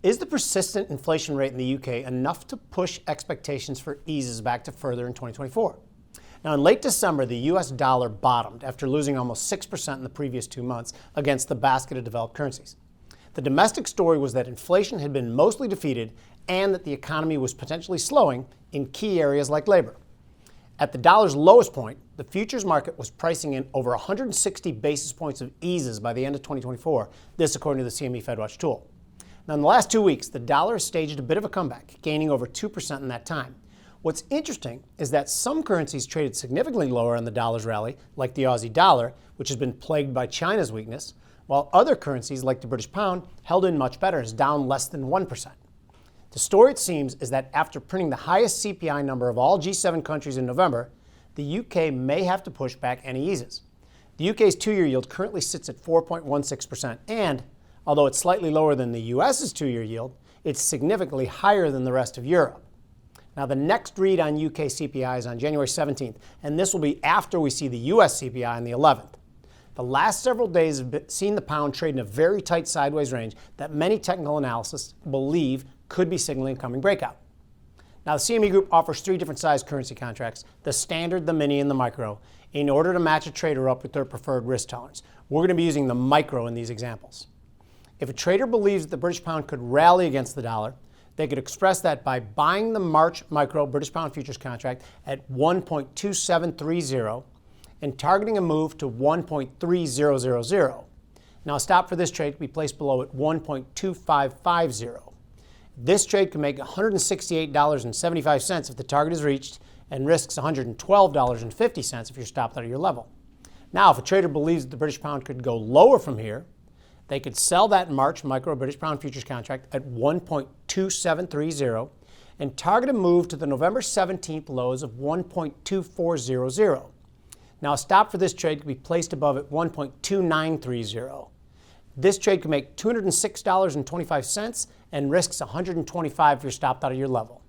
Is the persistent inflation rate in the UK enough to push expectations for eases back to further in 2024? Now, in late December, the US dollar bottomed after losing almost 6% in the previous 2 months against the basket of developed currencies. The domestic story was that inflation had been mostly defeated and that the economy was potentially slowing in key areas like labor. At the dollar's lowest point, the futures market was pricing in over 160 basis points of eases by the end of 2024, this according to the CME FedWatch tool. Now, in the last 2 weeks, the dollar has staged a bit of a comeback, gaining over 2% in that time. What's interesting is that some currencies traded significantly lower on the dollar's rally, like the Aussie dollar, which has been plagued by China's weakness, while other currencies, like the British pound, held in much better, is down less than 1%. The story, it seems, is that after printing the highest CPI number of all G7 countries in November, the UK may have to push back any eases. The UK's two-year yield currently sits at 4.16%, and although it's slightly lower than the US's two-year yield, it's significantly higher than the rest of Europe. Now, the next read on UK CPI is on January 17th, and this will be after we see the US CPI on the 11th. The last several days have seen the pound trade in a very tight sideways range that many technical analysts believe could be signaling coming breakout. Now, the CME Group offers 3 different size currency contracts, the standard, the mini, and the micro, in order to match a trader up with their preferred risk tolerance. We're going to be using the micro in these examples. If a trader believes that the British pound could rally against the dollar, they could express that by buying the March micro British pound futures contract at 1.2730 and targeting a move to 1.3000. Now, a stop for this trade can be placed below at 1.2550. This trade can make $168.75 if the target is reached and risks $112.50 if you're stopped out of your level. Now, if a trader believes that the British pound could go lower from here, they could sell that March micro British pound futures contract at 1.2730 and target a move to the November 17th lows of 1.2400. Now, a stop for this trade can be placed above at 1.2930. This trade can make $206.25 and risks $125 if you're stopped out of your level.